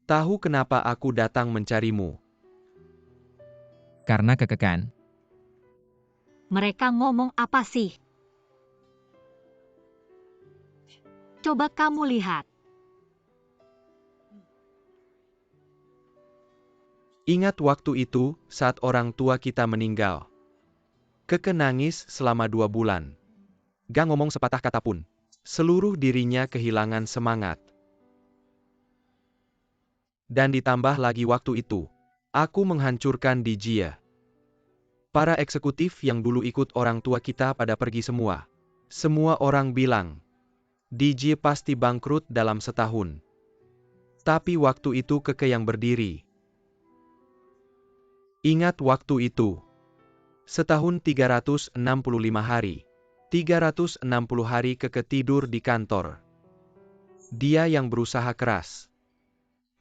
Tahu kenapa aku datang mencarimu? Karena kekekan. Mereka ngomong apa sih? Coba kamu lihat. Ingat waktu itu, saat orang tua kita meninggal. Keke nangis selama 2 bulan. Gak ngomong sepatah kata pun. Seluruh dirinya kehilangan semangat. Dan ditambah lagi waktu itu, aku menghancurkan Dijie. Para eksekutif yang dulu ikut orang tua kita pada pergi semua. Semua orang bilang, Dijie pasti bangkrut dalam setahun. Tapi waktu itu Keke yang berdiri. Ingat waktu itu. Setahun 365 hari. 360 hari Keke tidur di kantor. Dia yang berusaha keras.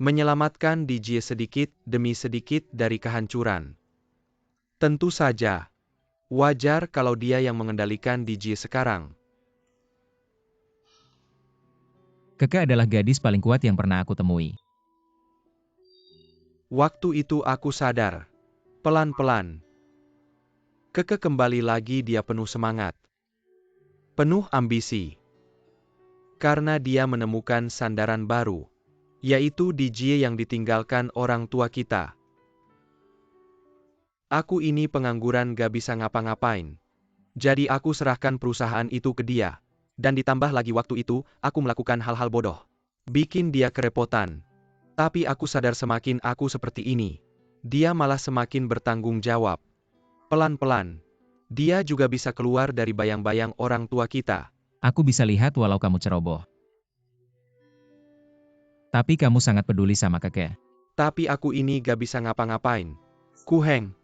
Menyelamatkan Dijie sedikit demi sedikit dari kehancuran. Tentu saja. Wajar kalau dia yang mengendalikan Dijie sekarang. Keke adalah gadis paling kuat yang pernah aku temui. Waktu itu aku sadar. Pelan-pelan. Keke kembali lagi dia penuh semangat. Penuh ambisi. Karena dia menemukan sandaran baru. Yaitu Dijie yang ditinggalkan orang tua kita. Aku ini pengangguran gak bisa ngapa-ngapain. Jadi aku serahkan perusahaan itu ke dia. Dan ditambah lagi waktu itu, aku melakukan hal-hal bodoh. Bikin dia kerepotan. Tapi aku sadar semakin aku seperti ini, dia malah semakin bertanggung jawab. Pelan-pelan. Dia juga bisa keluar dari bayang-bayang orang tua kita. Aku bisa lihat walau kamu ceroboh. Tapi kamu sangat peduli sama Keke. Tapi aku ini gak bisa ngapa-ngapain. Kuheng.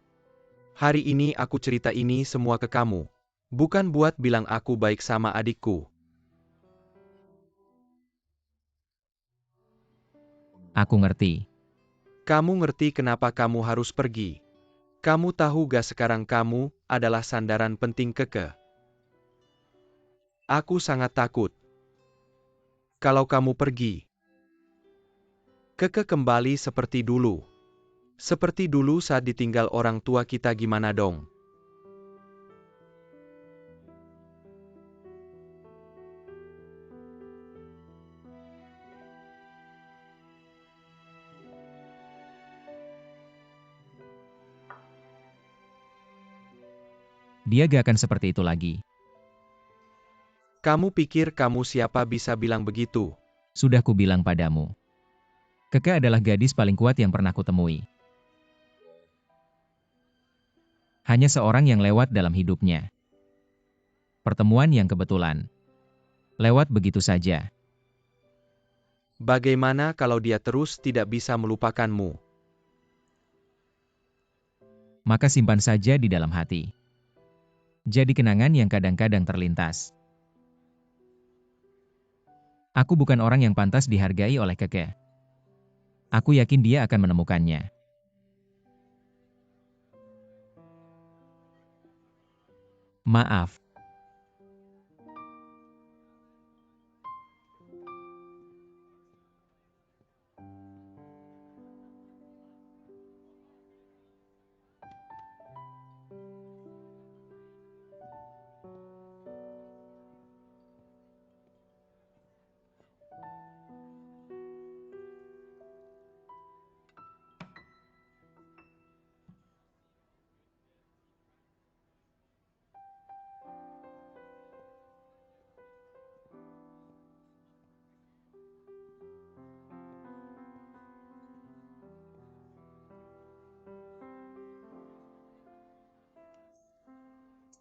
Hari ini aku cerita ini semua ke kamu. Bukan buat bilang aku baik sama adikku. Aku ngerti. Kamu ngerti kenapa kamu harus pergi. Kamu tahu gak sekarang kamu adalah sandaran penting Keke. Aku sangat takut. Kalau kamu pergi. Keke kembali seperti dulu. Seperti dulu saat ditinggal orang tua kita gimana dong? Dia gak akan seperti itu lagi. Kamu pikir kamu siapa bisa bilang begitu? Sudah kubilang padamu. Keke adalah gadis paling kuat yang pernah kutemui. Hanya seorang yang lewat dalam hidupnya. Pertemuan yang kebetulan. Lewat begitu saja. Bagaimana kalau dia terus tidak bisa melupakanmu? Maka simpan saja di dalam hati. Jadi kenangan yang kadang-kadang terlintas. Aku bukan orang yang pantas dihargai oleh Keke. Aku yakin dia akan menemukannya. Maaf.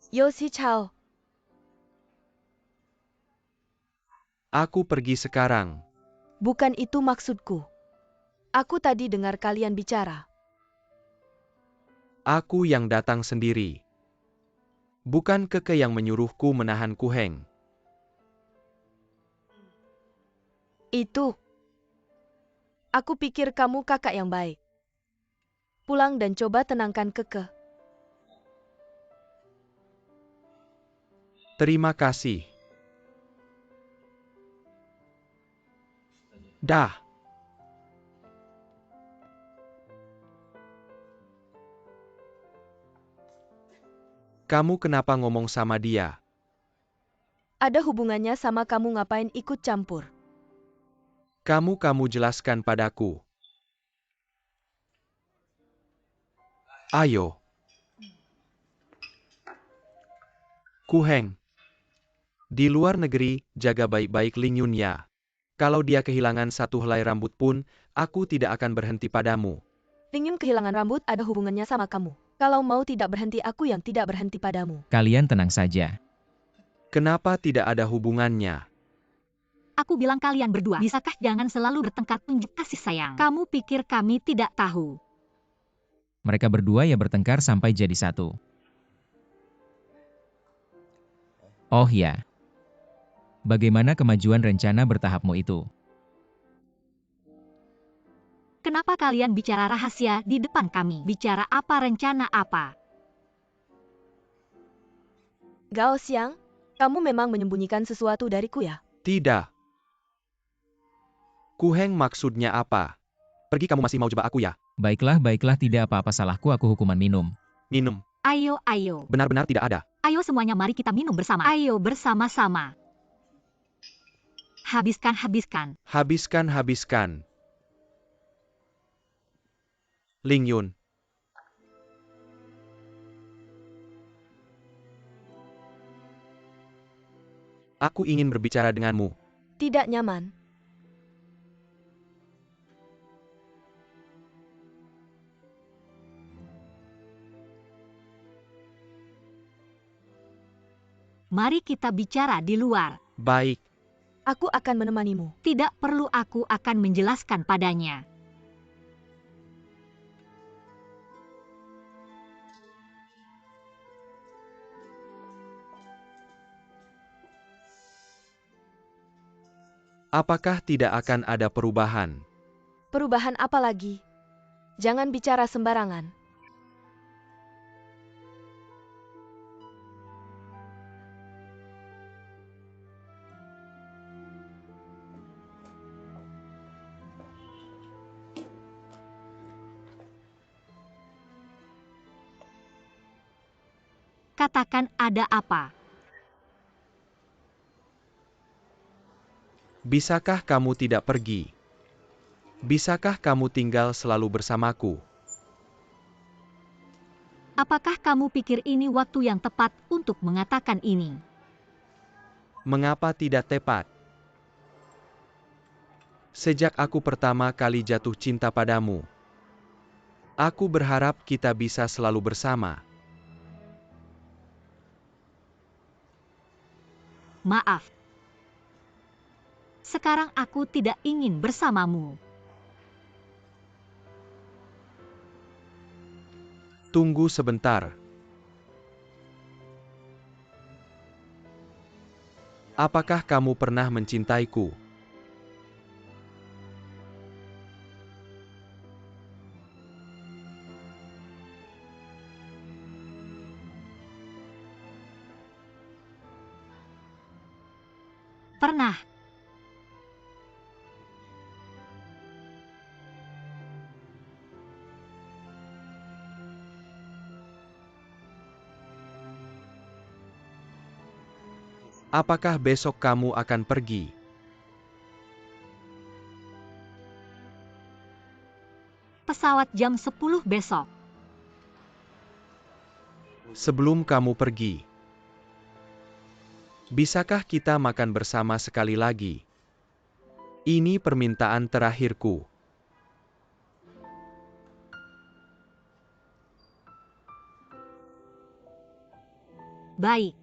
Yosi Chao. Aku pergi sekarang. Bukan itu maksudku. Aku tadi dengar kalian bicara. Aku yang datang sendiri. Bukan Keke yang menyuruhku menahan Kuheng. Itu. Aku pikir kamu kakak yang baik. Pulang dan coba tenangkan Keke. Terima kasih. Dah. Kamu kenapa ngomong sama dia? Ada hubungannya sama kamu ngapain ikut campur? Kamu jelaskan padaku. Ayo. Ku Heng. Di luar negeri, jaga baik-baik Ling Yun ya. Kalau dia kehilangan satu helai rambut pun, aku tidak akan berhenti padamu. Ling Yun kehilangan rambut ada hubungannya sama kamu. Kalau mau tidak berhenti aku yang tidak berhenti padamu. Kalian tenang saja. Kenapa tidak ada hubungannya? Aku bilang kalian berdua, bisakah jangan selalu bertengkar tunjuk kasih sayang? Kamu pikir kami tidak tahu? Mereka berdua ya bertengkar sampai jadi satu. Oh ya. Bagaimana kemajuan rencana bertahapmu itu? Kenapa kalian bicara rahasia di depan kami? Bicara apa, rencana apa? Gao Xiang, kamu memang menyembunyikan sesuatu dariku ya? Tidak. Ku Heng maksudnya apa? Pergi, kamu masih mau jebak aku ya? Baiklah, tidak apa-apa, salahku, aku hukuman minum. Minum. Ayo, ayo. Benar-benar tidak ada. Ayo semuanya, mari kita minum bersama. Ayo bersama-sama. Habiskan, habiskan. Habiskan. Ling Yun. Aku ingin berbicara denganmu. Tidak nyaman. Mari kita bicara di luar. Baik. Aku akan menemanimu. Tidak perlu, aku akan menjelaskan padanya. Apakah tidak akan ada perubahan? Perubahan apa lagi? Jangan bicara sembarangan. Katakan, ada apa? Bisakah kamu tidak pergi? Bisakah kamu tinggal selalu bersamaku? Apakah kamu pikir ini waktu yang tepat untuk mengatakan ini? Mengapa tidak tepat? Sejak aku pertama kali jatuh cinta padamu, aku berharap kita bisa selalu bersama. Maaf. Sekarang aku tidak ingin bersamamu. Tunggu sebentar. Apakah kamu pernah mencintaiku? Pernah. Apakah besok kamu akan pergi? Pesawat jam 10 besok. Sebelum kamu pergi, bisakah kita makan bersama sekali lagi? Ini permintaan terakhirku. Baik.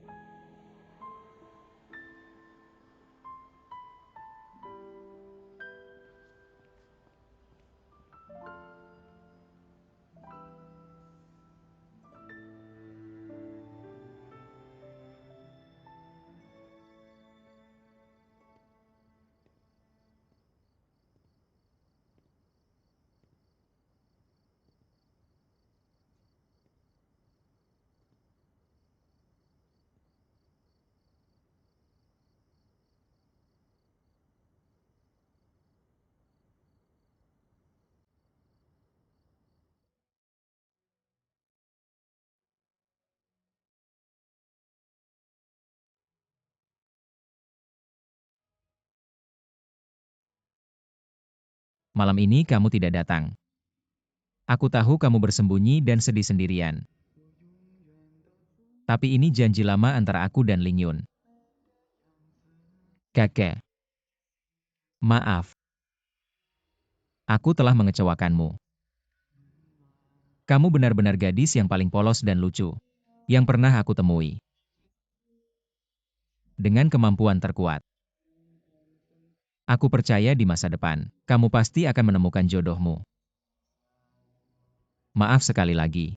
Malam ini kamu tidak datang. Aku tahu kamu bersembunyi dan sedih sendirian. Tapi ini janji lama antara aku dan Ling Yun. Kakek. Maaf. Aku telah mengecewakanmu. Kamu benar-benar gadis yang paling polos dan lucu yang pernah aku temui. Dengan kemampuan terkuat. Aku percaya di masa depan, kamu pasti akan menemukan jodohmu. Maaf sekali lagi.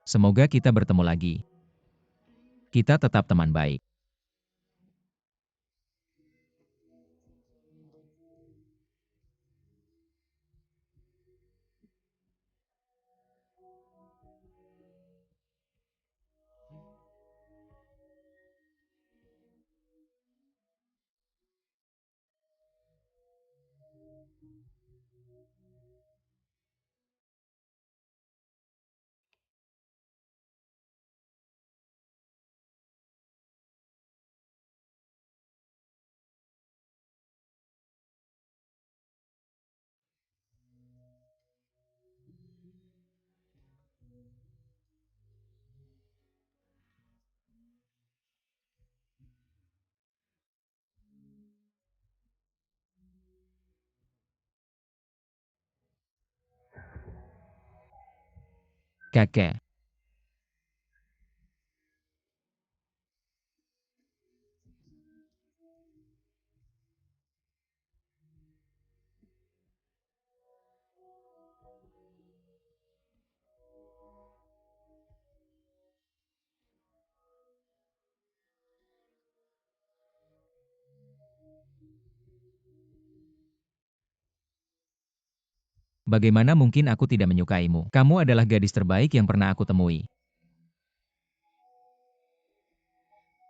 Semoga kita bertemu lagi. Kita tetap teman baik. Kakek. Bagaimana mungkin aku tidak menyukaimu? Kamu adalah gadis terbaik yang pernah aku temui.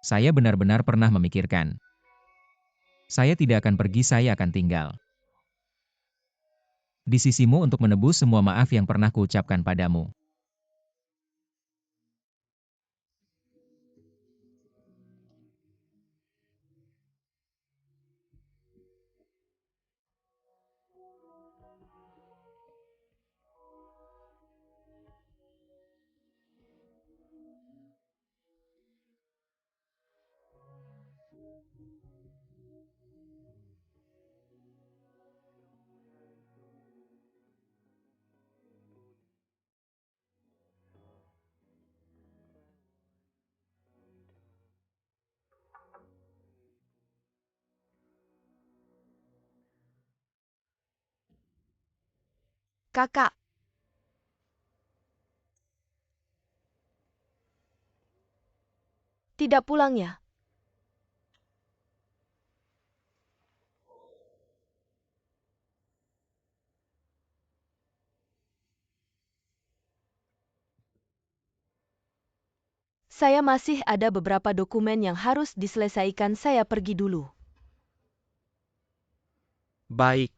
Saya benar-benar pernah memikirkan. Saya tidak akan pergi, saya akan tinggal di sisimu untuk menebus semua maaf yang pernah kuucapkan padamu. Kakak, tidak pulang ya? Saya masih ada beberapa dokumen yang harus diselesaikan, saya pergi dulu. Baik.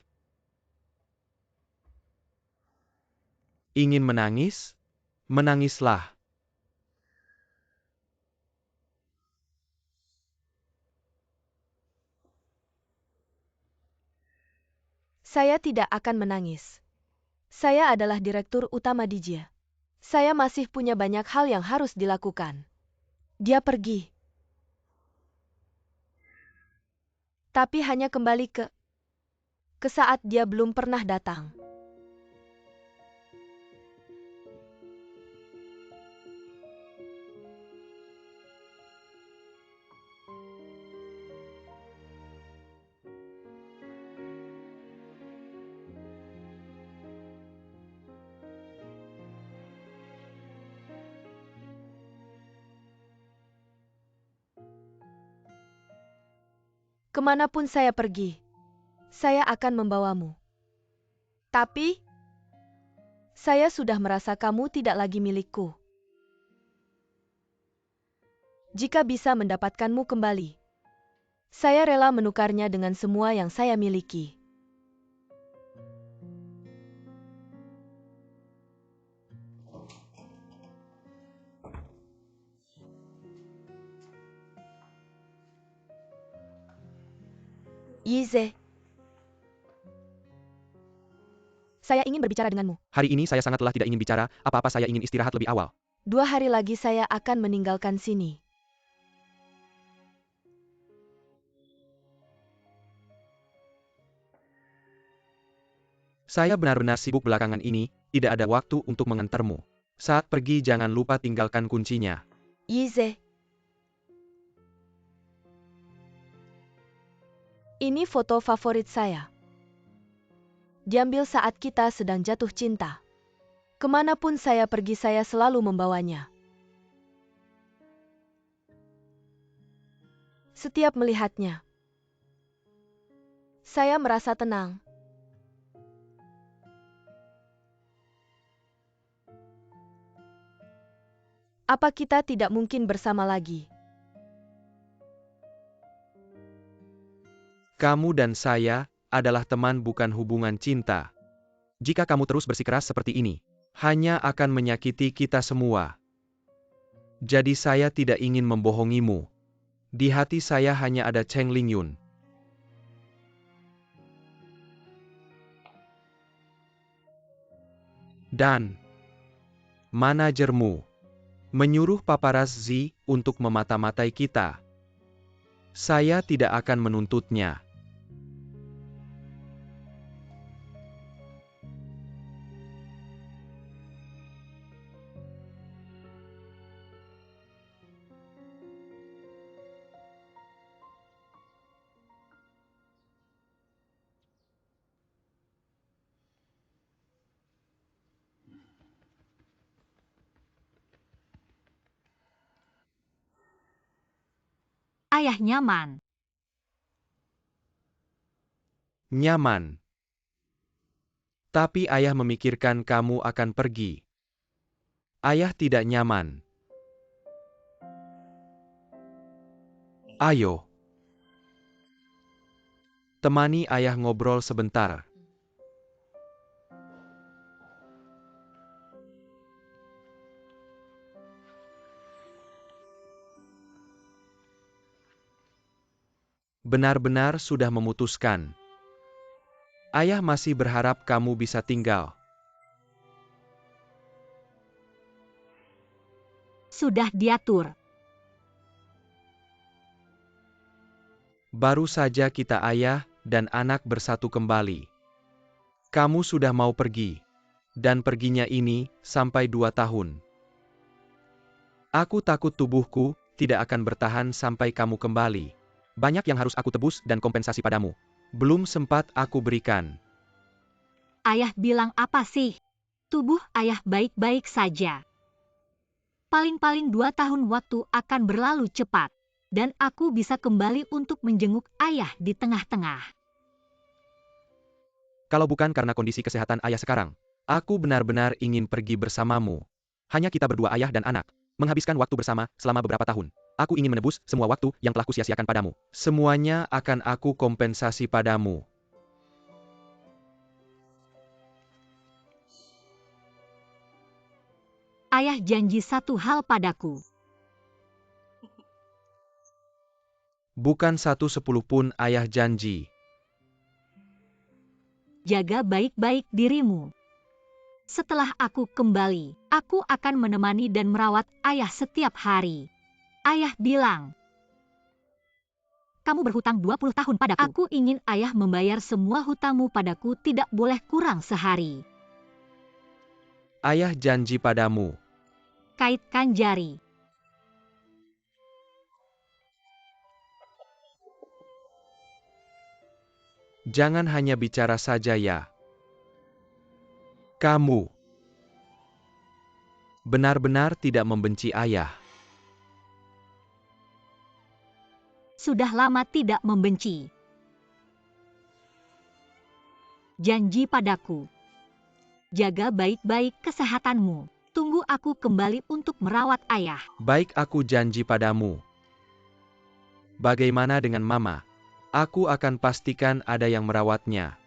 Ingin menangis? Menangislah. Saya tidak akan menangis. Saya adalah direktur utama Dijia. Saya masih punya banyak hal yang harus dilakukan. Dia pergi. Tapi hanya kembali ke saat dia belum pernah datang. Kemanapun saya pergi, saya akan membawamu. Tapi, saya sudah merasa kamu tidak lagi milikku. Jika bisa mendapatkanmu kembali, saya rela menukarnya dengan semua yang saya miliki. Yize, Saya ingin berbicara denganmu. Hari ini saya sangat lelah, tidak ingin bicara apa-apa, saya ingin istirahat lebih awal. 2 hari lagi saya akan meninggalkan sini. Saya benar-benar sibuk belakangan ini, tidak ada waktu untuk mengantarmu. Saat pergi jangan lupa tinggalkan kuncinya. Yize. Ini foto favorit saya. Diambil saat kita sedang jatuh cinta. Kemanapun saya pergi saya selalu membawanya. Setiap melihatnya, saya merasa tenang. Apa kita tidak mungkin bersama lagi? Kamu dan saya adalah teman, bukan hubungan cinta. Jika kamu terus bersikeras seperti ini, hanya akan menyakiti kita semua. Jadi saya tidak ingin membohongimu. Di hati saya hanya ada Cheng Lingyun. Dan manajermu menyuruh paparazzi untuk memata-matai kita. Saya tidak akan menuntutnya. Ayah nyaman. Nyaman. Tapi ayah memikirkan kamu akan pergi. Ayah tidak nyaman. Ayo. Temani ayah ngobrol sebentar. Benar-benar sudah memutuskan. Ayah masih berharap kamu bisa tinggal. Sudah diatur. Baru saja kita ayah dan anak bersatu kembali. Kamu sudah mau pergi. Dan perginya ini sampai 2 tahun. Aku takut tubuhku tidak akan bertahan sampai kamu kembali. Banyak yang harus aku tebus dan kompensasi padamu. Belum sempat aku berikan. Ayah bilang apa sih? Tubuh ayah baik-baik saja. Paling-paling 2 tahun waktu akan berlalu cepat. Dan aku bisa kembali untuk menjenguk ayah di tengah-tengah. Kalau bukan karena kondisi kesehatan ayah sekarang, aku benar-benar ingin pergi bersamamu. Hanya kita berdua, ayah dan anak, menghabiskan waktu bersama selama beberapa tahun. Aku ingin menebus semua waktu yang telah kusia-siakan padamu. Semuanya akan aku kompensasi padamu. Ayah janji satu hal padaku. Bukan 1/10 pun ayah janji. Jaga baik-baik dirimu. Setelah aku kembali, aku akan menemani dan merawat ayah setiap hari. Ayah bilang, kamu berhutang 20 tahun padaku. Aku ingin ayah membayar semua hutangmu padaku, tidak boleh kurang sehari. Ayah janji padamu. Kaitkan jari. Jangan hanya bicara saja ya. Kamu benar-benar tidak membenci ayah. Sudah lama tidak membenci. Janji padaku. Jaga baik-baik kesehatanmu. Tunggu aku kembali untuk merawat ayah. Baik, aku janji padamu. Bagaimana dengan mama? Aku akan pastikan ada yang merawatnya.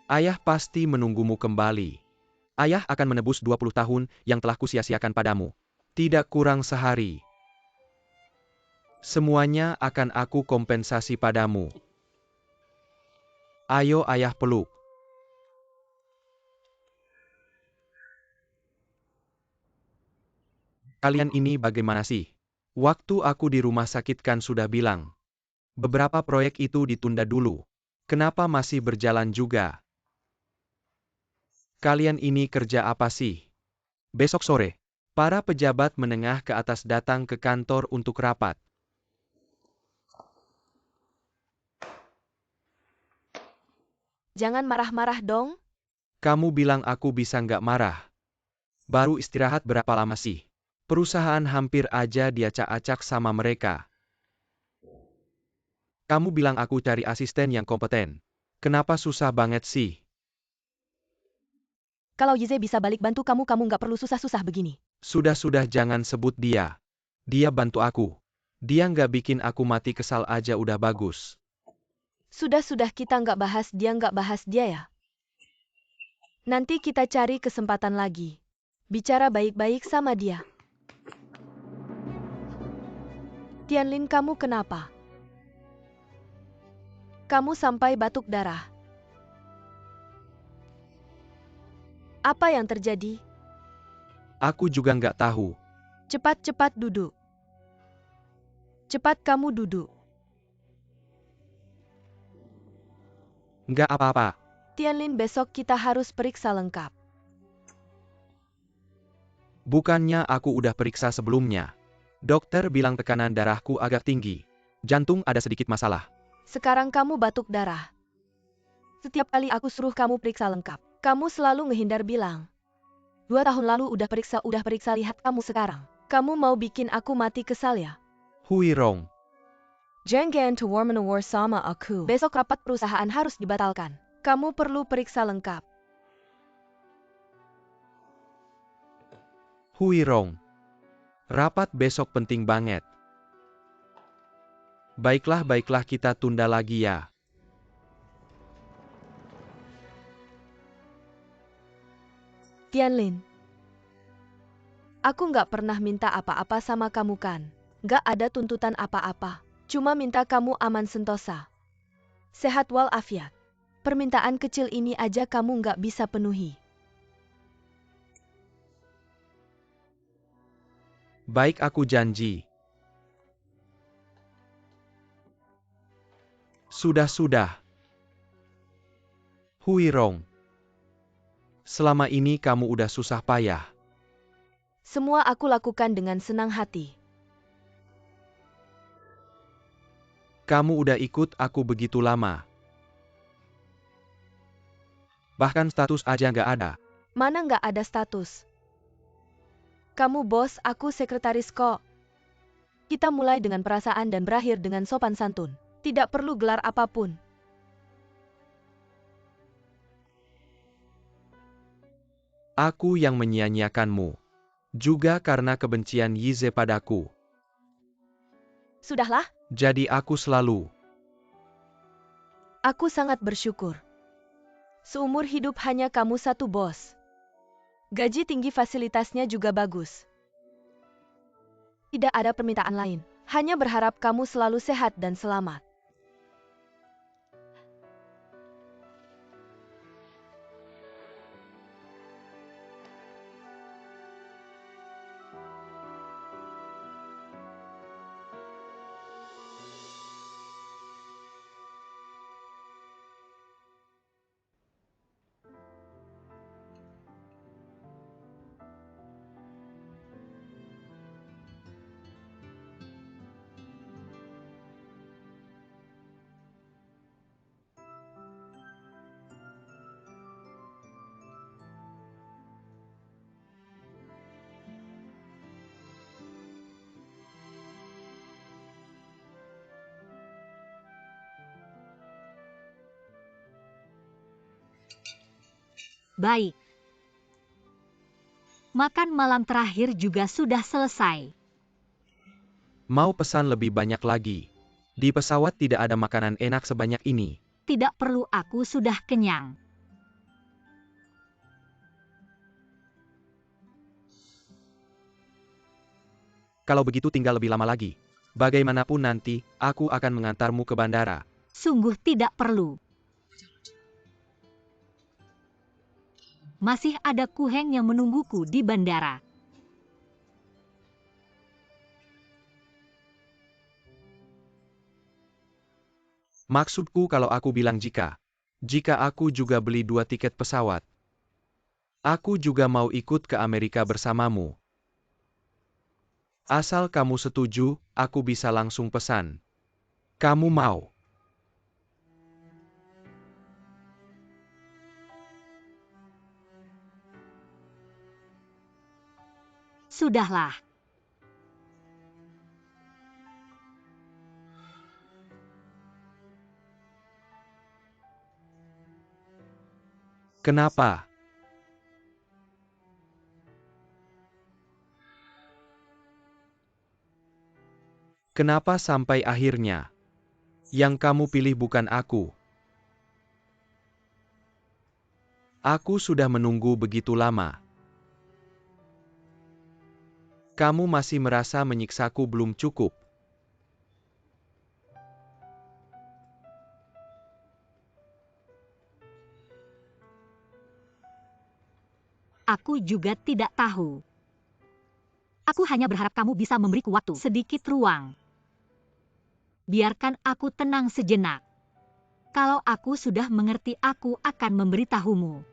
Ayah pasti menunggumu kembali. Ayah akan menebus 20 tahun yang telah kusia-siakan padamu. Tidak kurang sehari. Semuanya akan aku kompensasi padamu. Ayo ayah peluk. Kalian ini bagaimana sih? Waktu aku di rumah sakit kan sudah bilang. Beberapa proyek itu ditunda dulu. Kenapa masih berjalan juga? Kalian ini kerja apa sih? Besok sore, para pejabat menengah ke atas datang ke kantor untuk rapat. Jangan marah-marah dong. Kamu bilang aku bisa nggak marah. Baru istirahat berapa lama sih? Perusahaan hampir aja diacak-acak sama mereka. Kamu bilang aku cari asisten yang kompeten. Kenapa susah banget sih? Kalau Yize bisa balik bantu kamu nggak perlu susah-susah begini. Sudah-sudah jangan sebut dia. Dia bantu aku. Dia nggak bikin aku mati kesal aja udah bagus. Sudah-sudah kita nggak bahas dia ya. Nanti kita cari kesempatan lagi. Bicara baik-baik sama dia. Tianlin, kamu kenapa? Kamu sampai batuk darah. Apa yang terjadi? Aku juga nggak tahu. Cepat-cepat duduk. Cepat kamu duduk. Nggak apa-apa. Tianlin, besok kita harus periksa lengkap. Bukannya aku udah periksa sebelumnya. Dokter bilang tekanan darahku agak tinggi. Jantung ada sedikit masalah. Sekarang kamu batuk darah. Setiap kali aku suruh kamu periksa lengkap, kamu selalu ngehindar bilang. 2 tahun lalu udah periksa, lihat kamu sekarang. Kamu mau bikin aku mati kesal ya? Hui Rong. Jangan to war sama aku. Besok rapat perusahaan harus dibatalkan. Kamu perlu periksa lengkap. Hui Rong. Rapat besok penting banget. Baiklah kita tunda lagi ya. Tianlin. Aku nggak pernah minta apa-apa sama kamu kan? Nggak ada tuntutan apa-apa. Cuma minta kamu aman sentosa. Sehat walafiat. Permintaan kecil ini aja kamu nggak bisa penuhi. Baik, aku janji. Sudah. Hui Rong. Selama ini kamu udah susah payah. Semua aku lakukan dengan senang hati. Kamu udah ikut aku begitu lama. Bahkan status aja nggak ada. Mana nggak ada status? Kamu bos, aku sekretaris kok. Kita mulai dengan perasaan dan berakhir dengan sopan santun. Tidak perlu gelar apapun. Aku yang menyia-nyiakanmu. Juga karena kebencian Yize padaku. Sudahlah, Jadi aku selalu. aku sangat bersyukur. Seumur hidup hanya kamu satu bos. Gaji tinggi, fasilitasnya juga bagus. Tidak ada permintaan lain. Hanya berharap kamu selalu sehat dan selamat. Baik. Makan malam terakhir juga sudah selesai. Mau pesan lebih banyak lagi. Di pesawat tidak ada makanan enak sebanyak ini. Tidak perlu, aku sudah kenyang. Kalau begitu tinggal lebih lama lagi. Bagaimanapun nanti, aku akan mengantarmu ke bandara. Sungguh tidak perlu. Masih ada Kuheng yang menungguku di bandara. Maksudku kalau aku bilang jika aku juga beli 2 tiket pesawat. Aku juga mau ikut ke Amerika bersamamu. Asal kamu setuju, aku bisa langsung pesan. Kamu mau? Sudahlah. Kenapa? Kenapa sampai akhirnya? Yang kamu pilih bukan aku. Aku sudah menunggu begitu lama. Kamu masih merasa menyiksaku belum cukup. Aku juga tidak tahu. Aku hanya berharap kamu bisa memberiku waktu sedikit ruang. Biarkan aku tenang sejenak. Kalau aku sudah mengerti, aku akan memberitahumu.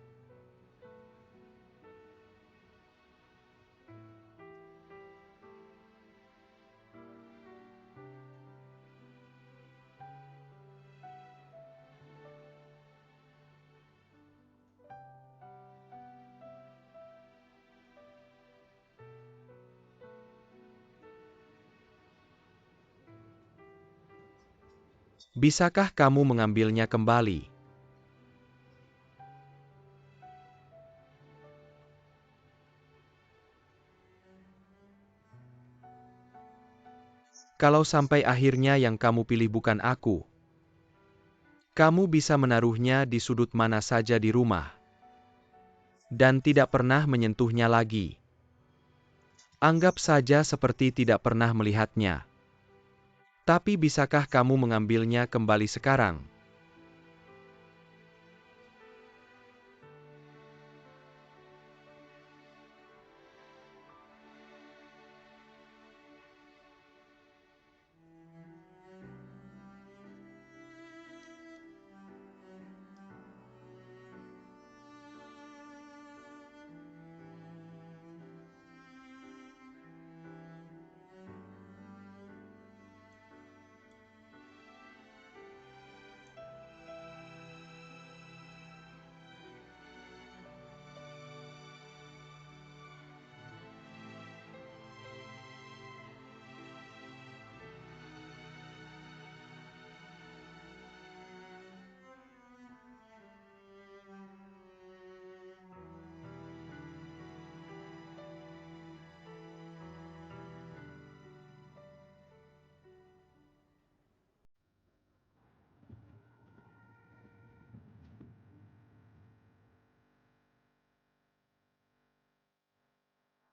Bisakah kamu mengambilnya kembali? Kalau sampai akhirnya yang kamu pilih bukan aku, kamu bisa menaruhnya di sudut mana saja di rumah. Dan tidak pernah menyentuhnya lagi. Anggap saja seperti tidak pernah melihatnya. Tapi bisakah kamu mengambilnya kembali sekarang?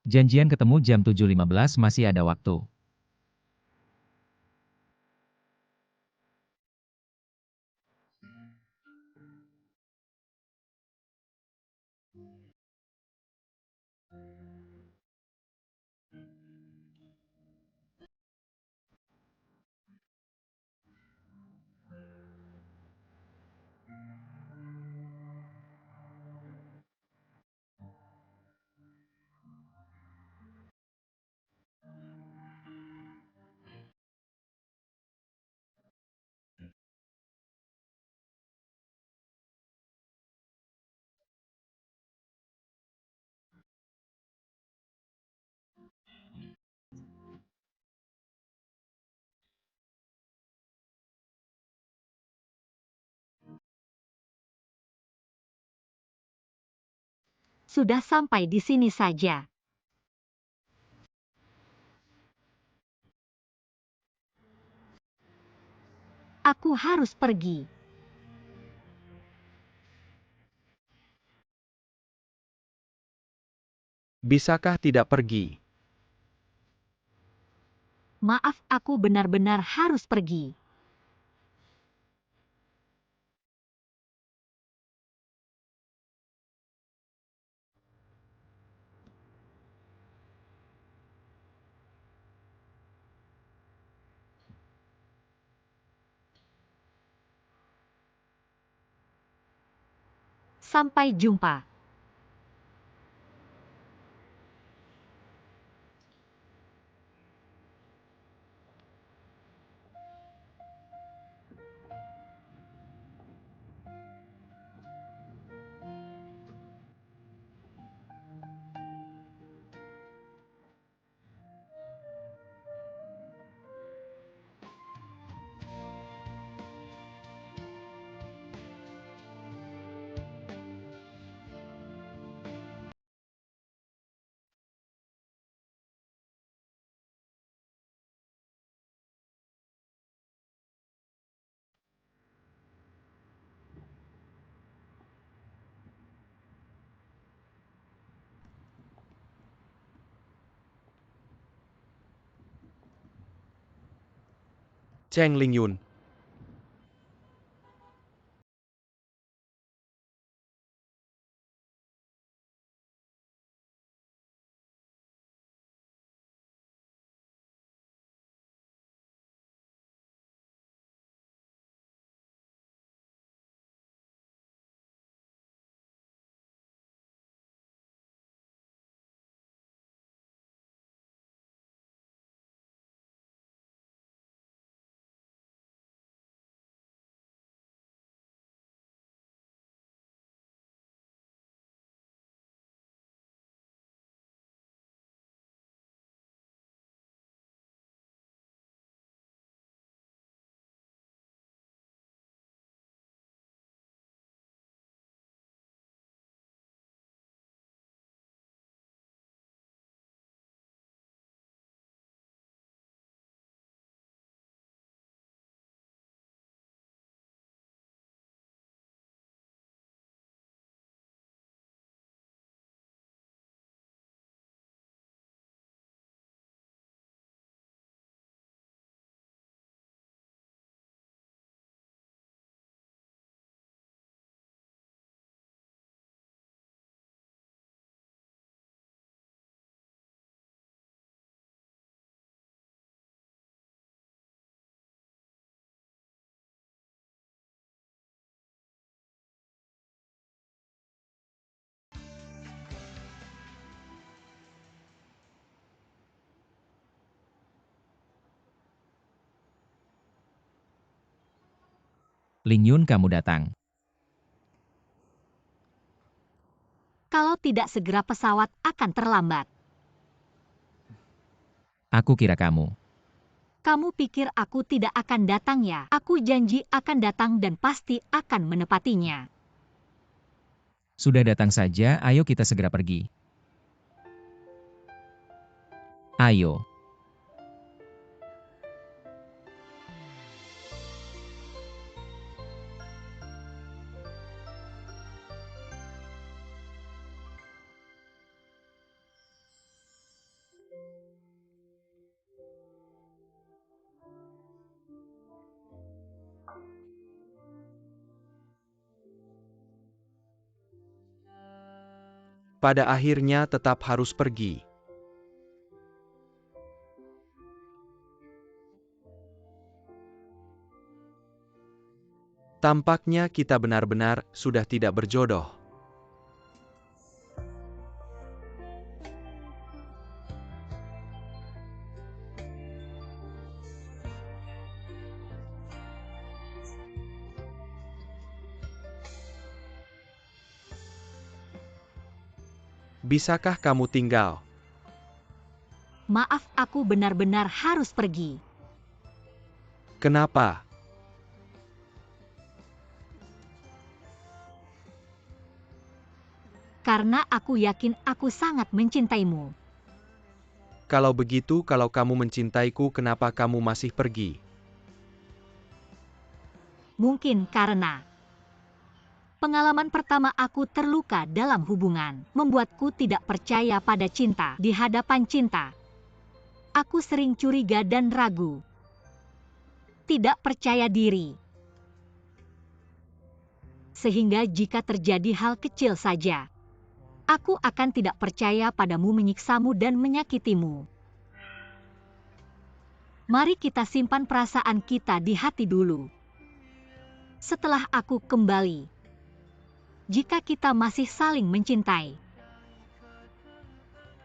Janjian ketemu jam 7.15 masih ada waktu. Sudah sampai di sini saja. Aku harus pergi. Bisakah tidak pergi? Maaf, aku benar-benar harus pergi. Sampai jumpa. Cheng Lingyun. Lingyun, kamu datang. Kalau tidak segera pesawat akan terlambat. Aku kira kamu. Kamu pikir aku tidak akan datang ya? Aku janji akan datang dan pasti akan menepatinya. Sudah datang saja, ayo kita segera pergi. Ayo. Pada akhirnya tetap harus pergi. Tampaknya kita benar-benar sudah tidak berjodoh. Bisakah kamu tinggal? Maaf, aku benar-benar harus pergi. Kenapa? Karena aku yakin aku sangat mencintaimu. Kalau begitu, kalau kamu mencintaiku, kenapa kamu masih pergi? Mungkin karena pengalaman pertama aku terluka dalam hubungan, membuatku tidak percaya pada cinta di hadapan cinta. Aku sering curiga dan ragu. Tidak percaya diri. Sehingga jika terjadi hal kecil saja, aku akan tidak percaya padamu, menyiksamu dan menyakitimu. Mari kita simpan perasaan kita di hati dulu. Setelah aku kembali, jika kita masih saling mencintai.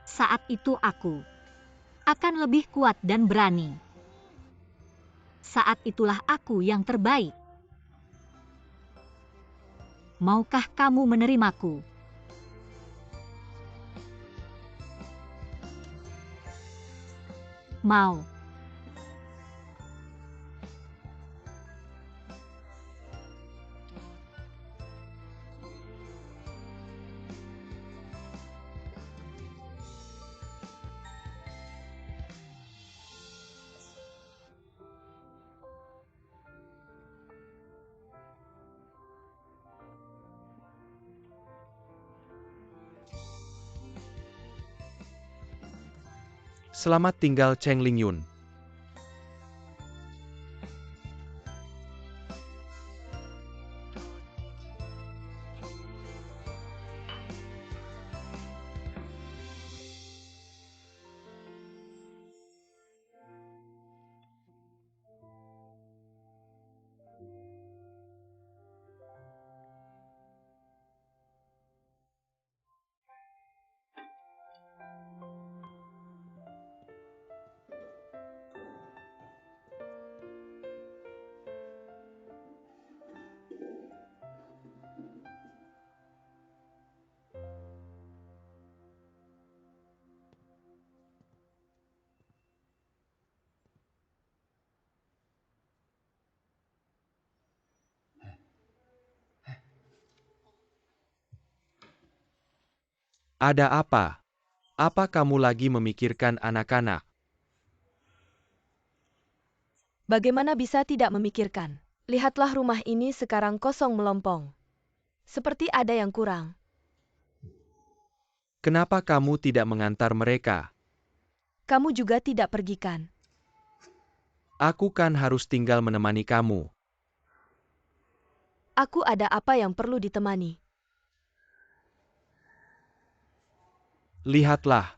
Saat itu aku akan lebih kuat dan berani. Saat itulah aku yang terbaik. Maukah kamu menerimaku? Mau. Selamat tinggal Cheng Lingyun. Ada apa? Apa kamu lagi memikirkan anak-anak? Bagaimana bisa tidak memikirkan? Lihatlah rumah ini sekarang kosong melompong. Seperti ada yang kurang. Kenapa kamu tidak mengantar mereka? Kamu juga tidak pergikan. Aku kan harus tinggal menemani kamu. Aku ada apa yang perlu ditemani. Lihatlah.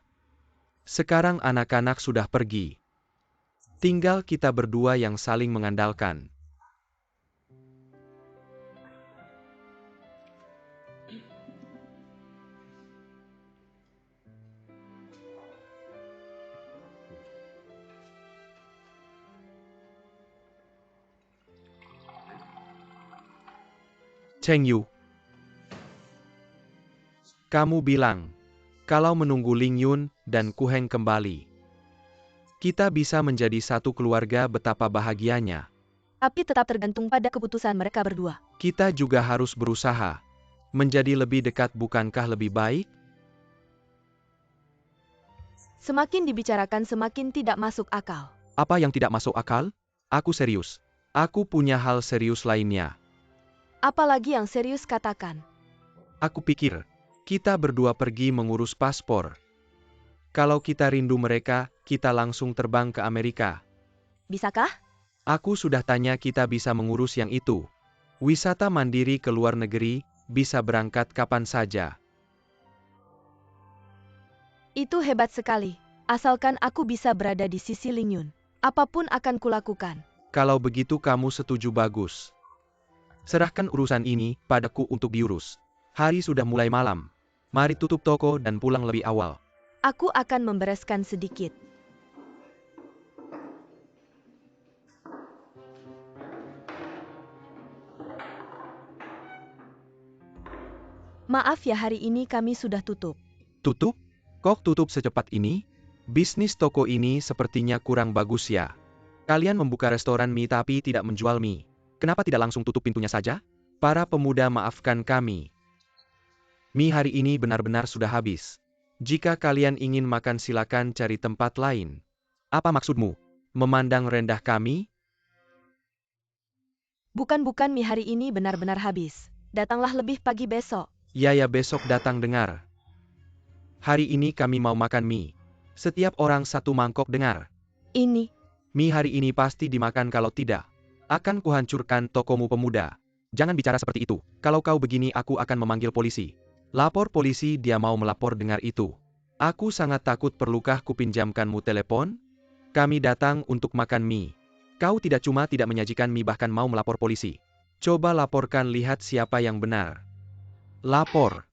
Sekarang anak-anak sudah pergi. Tinggal kita berdua yang saling mengandalkan. Cheng Yu, kamu bilang, kalau menunggu Ling Yun dan Ku Heng kembali, kita bisa menjadi satu keluarga betapa bahagianya. Tapi tetap tergantung pada keputusan mereka berdua. Kita juga harus berusaha. Menjadi lebih dekat bukankah lebih baik? Semakin dibicarakan semakin tidak masuk akal. Apa yang tidak masuk akal? Aku serius. Aku punya hal serius lainnya. Apalagi yang serius katakan. Aku pikir, kita berdua pergi mengurus paspor. Kalau kita rindu mereka, kita langsung terbang ke Amerika. Bisakah? Aku sudah tanya kita bisa mengurus yang itu. Wisata mandiri ke luar negeri, bisa berangkat kapan saja. Itu hebat sekali. Asalkan aku bisa berada di sisi Ling Yun. Apapun akan kulakukan. Kalau begitu kamu setuju bagus. Serahkan urusan ini padaku untuk diurus. Hari sudah mulai malam. Mari tutup toko dan pulang lebih awal. Aku akan membereskan sedikit. Maaf ya, hari ini kami sudah tutup. Tutup? Kok tutup secepat ini? Bisnis toko ini sepertinya kurang bagus ya. Kalian membuka restoran mie tapi tidak menjual mie. Kenapa tidak langsung tutup pintunya saja? Para pemuda, maafkan kami. Mie hari ini benar-benar sudah habis. Jika kalian ingin makan silakan cari tempat lain. Apa maksudmu? Memandang rendah kami? Bukan mie hari ini benar-benar habis. Datanglah lebih pagi besok. Ya besok datang dengar. Hari ini kami mau makan mie. Setiap orang satu mangkok dengar. Ini. Mie hari ini pasti dimakan, kalau tidak akan kuhancurkan tokomu pemuda. Jangan bicara seperti itu. Kalau kau begini aku akan memanggil polisi. Lapor polisi, dia mau melapor dengar itu. Aku sangat takut, perlukah kupinjamkanmu telepon? Kami datang untuk makan mie. Kau tidak cuma tidak menyajikan mie bahkan mau melapor polisi. Coba laporkan, lihat siapa yang benar. Lapor.